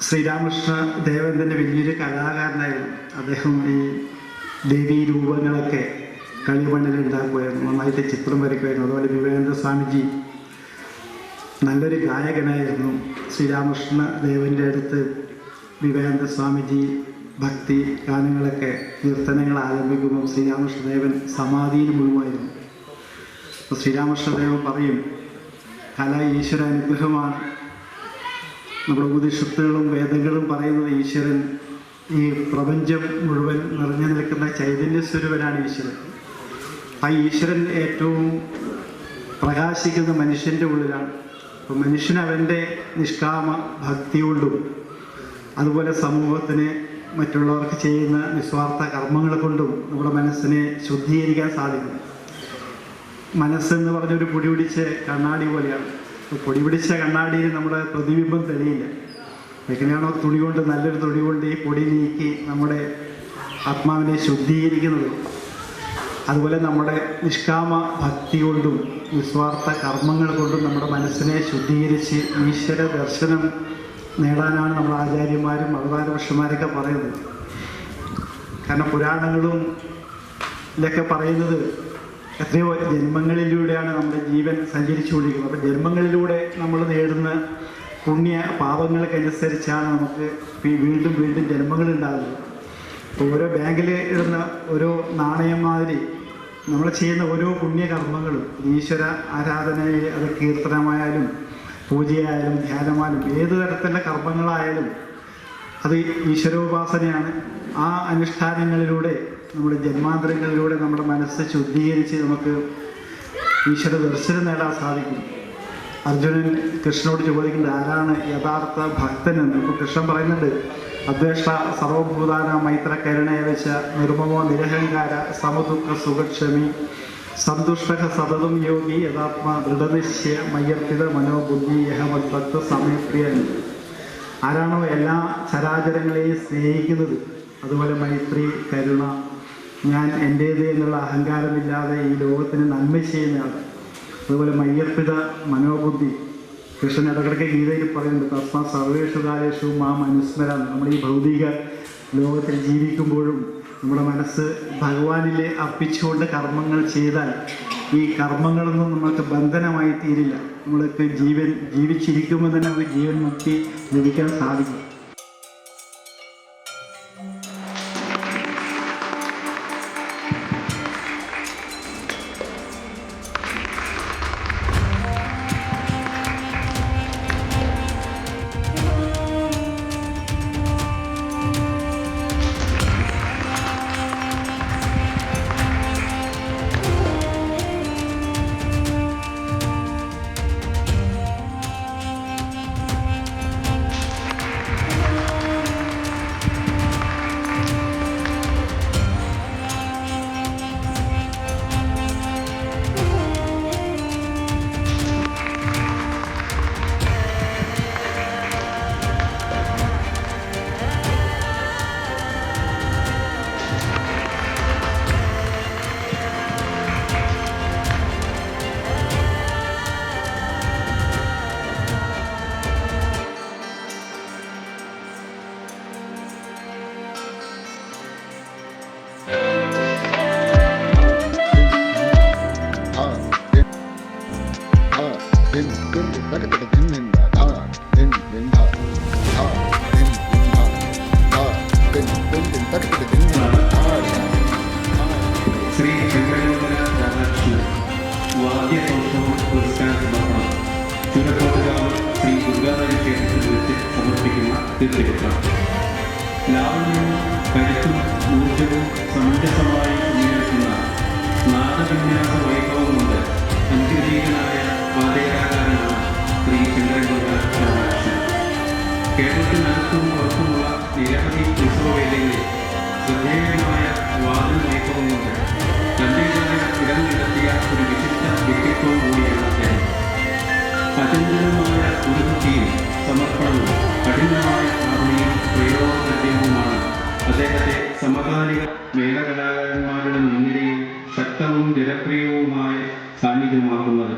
ശ്രീരാമകൃഷ്ണ ദേവൻ തന്നെ വലിയൊരു കലാകാരനായിരുന്നു. അദ്ദേഹം ഈ ദേവീ രൂപങ്ങളൊക്കെ കളിമണ്ണിൽ ഉണ്ടാക്കുമായിരുന്നു, നന്നായിട്ട് ചിത്രം വരയ്ക്കുമായിരുന്നു. അതുപോലെ വിവേകാനന്ദ സ്വാമിജി നല്ലൊരു ഗായകനായിരുന്നു. ശ്രീരാമകൃഷ്ണ ദേവൻ്റെ അടുത്ത് വിവേകാനന്ദ സ്വാമിജി ഭക്തി ഗാനങ്ങളൊക്കെ കീർത്തനങ്ങൾ ആരംഭിക്കുമ്പോൾ ശ്രീരാമകൃഷ്ണദേവൻ സമാധിയിൽ മുഴുവായിരുന്നു. അപ്പോൾ ശ്രീരാമകൃഷ്ണദേവൻ പറയും, കല ഈശ്വര അനുഗ്രഹമാണ്. നമ്മുടെ ഉപനിഷത്തുകളും വേദങ്ങളും പറയുന്നത് ഈശ്വരൻ ഈ പ്രപഞ്ചം മുഴുവൻ നിറഞ്ഞു നിൽക്കുന്ന ചൈതന്യ സ്വരൂപനാണ് ഈശ്വരൻ. ആ ഈശ്വരൻ ഏറ്റവും പ്രകാശിക്കുന്ന മനുഷ്യൻ്റെ ഉള്ളിലാണ്. അപ്പോൾ മനുഷ്യൻ അവൻ്റെ നിഷ്കാമ ഭക്തി കൊണ്ടും അതുപോലെ സമൂഹത്തിന് മറ്റുള്ളവർക്ക് ചെയ്യുന്ന നിസ്വാർത്ഥ കർമ്മങ്ങൾ കൊണ്ടും നമ്മുടെ മനസ്സിനെ ശുദ്ധീകരിക്കാൻ സാധിക്കും. മനസ്സെന്ന് പറഞ്ഞൊരു പൊടി പിടിച്ച കണ്ണാടി പോലെയാണ്. പൊടി പിടിച്ച കണ്ണാടിയിൽ നമ്മുടെ പ്രതിബിംബം തെളിയില്ല. എങ്ങനെയാണോ തുണി കൊണ്ട്, നല്ലൊരു തുണി കൊണ്ട് ഈ പൊടി നീക്കി നമ്മുടെ ആത്മാവിനെ ശുദ്ധീകരിക്കുന്നത്, അതുപോലെ നമ്മുടെ നിഷ്കാമ ഭക്തി കൊണ്ടും നിസ്വാർത്ഥ കർമ്മങ്ങൾ കൊണ്ടും നമ്മുടെ മനസ്സിനെ ശുദ്ധീകരിച്ച് ഈശ്വര ദർശനം നേടാനാണ് നമ്മുടെ ആചാര്യന്മാരും അവതാരപുരുഷന്മാരൊക്കെ പറയുന്നത്. കാരണം പുരാണങ്ങളും ഇതിലൊക്കെ പറയുന്നത് എത്രയോ ജന്മങ്ങളിലൂടെയാണ് നമ്മുടെ ജീവൻ സഞ്ചരിച്ചുകൊണ്ടിരിക്കുന്നത്. അപ്പോൾ ജന്മങ്ങളിലൂടെ നമ്മൾ നേടുന്ന പുണ്യ പാപങ്ങൾക്കനുസരിച്ചാണ് നമുക്ക് വീണ്ടും വീണ്ടും ജന്മങ്ങൾ ഉണ്ടാകുന്നത്. ഇപ്പോൾ ഓരോ ബാങ്കിൽ ഇടുന്ന ഓരോ നാണയം മാതിരി നമ്മൾ ചെയ്യുന്ന ഓരോ പുണ്യകർമ്മങ്ങളും ഈശ്വര ആരാധനയിൽ, അത് കീർത്തനമായാലും പൂജയായാലും ധ്യാനമായാലും ഏത് തരത്തിലുള്ള കർമ്മങ്ങളായാലും അത് ഈശ്വരോപാസനയാണ്. ആ അനുഷ്ഠാനങ്ങളിലൂടെ നമ്മുടെ ജന്മാന്തരങ്ങളിലൂടെ നമ്മുടെ മനസ്സ് ശുദ്ധീകരിച്ച് നമുക്ക് ഈശ്വര ദർശനം നേടാൻ സാധിക്കും. അർജുനൻ കൃഷ്ണനോട് ചോദിക്കുന്നത് ആരാണ് യഥാർത്ഥ ഭക്തനെന്ന്. ഇപ്പോൾ കൃഷ്ണൻ പറയുന്നുണ്ട്, അദ്വേഷ്ട സർവഭൂതാന മൈത്ര കരുണയെ വെച്ച നിർമ്മമോ നിരഹങ്കാര സമദുഃഖ സുഖക്ഷമി സന്തുഷ്ട സതതം യോഗി യഥാത്മ ദൃഢനിശ്ചയ മയ്യർപ്പിത മനോബുദ്ധി യഹമത് ഭക്ത സമയപ്രിയൻ. ആരാണോ എല്ലാ ചരാചരങ്ങളെയും സ്നേഹിക്കുന്നത്, അതുപോലെ മൈത്രി, കരുണ, ഞാൻ എൻ്റേത് എന്നുള്ള അഹങ്കാരമില്ലാതെ ഈ ലോകത്തിന് നന്മ ചെയ്യുന്നയാൾ, അതുപോലെ മയ്യർപ്പിത മനോബുദ്ധി. കൃഷ്ണൻ ഇടക്കിടയ്ക്ക് ഗീതയിൽ പറയുന്നുണ്ട്, തസ്മാ സർവേഷു കാലേഷു മാം അനുസ്മരാൻ. നമ്മൾ ഈ ഭൗതിക ലോകത്തിൽ ജീവിക്കുമ്പോഴും നമ്മുടെ മനസ്സ് ഭഗവാനിലെ അർപ്പിച്ചുകൊണ്ട് കർമ്മങ്ങൾ ചെയ്താൽ ഈ കർമ്മങ്ങളൊന്നും നമുക്ക് ബന്ധനമായി തീരില്ല. നമ്മൾക്ക് ജീവിച്ചിരിക്കുമ്പോൾ തന്നെ നമുക്ക് ജീവൻ മുക്തി ലഭിക്കാൻ സാധിക്കും. ശ്രീ ശങ്കരഗോപുര രാധാകൃഷ്ണൻ വാദ്യകൗശലം പുരസ്കാര സമർപ്പണം ചുരക്കോട്ടുകാവ് ശ്രീ ദുർഗാദേവി ക്ഷേത്രത്തിൽ വെച്ച് സമർപ്പിക്കുന്ന തീർത്ഥയാത്ര. ലാവണ്യവും കരുത്തും ഊർജവും സമഞ്ജസമായി ഉയർത്തുന്ന നാദവിന്യാസ വൈഭവം കൊണ്ട് അനുഗ്രഹീതനായ വാദ്യകലാകാരനാണ് ശ്രീ ശങ്കരഗോപുര രാധാകൃഷ്ണൻ. കേരളത്തിനകത്തും പുറത്തുമുള്ള നിരവധി ഉത്സവവേദികളിൽ ശ്രദ്ധേയമായ വാദന വൈഭവം കൊണ്ട് തൻ്റെതായ ഇടം കണ്ടെത്തിയ ഒരു വിശിഷ്ട വ്യക്തിത്വം കൂടിയാണ് അദ്ദേഹം. അചഞ്ചലമായ ഉരുത്തിയും സമർപ്പണവും കഠിനമായ ഭാവനയും പ്രയോഗദ്രവ്യവുമാണ് അദ്ദേഹത്തെ സമകാലിക മേളകലാകാരന്മാരുടെ മുൻനിരയിൽ ശക്തവും ജനപ്രിയവുമായ സാന്നിധ്യമാക്കുന്നത്.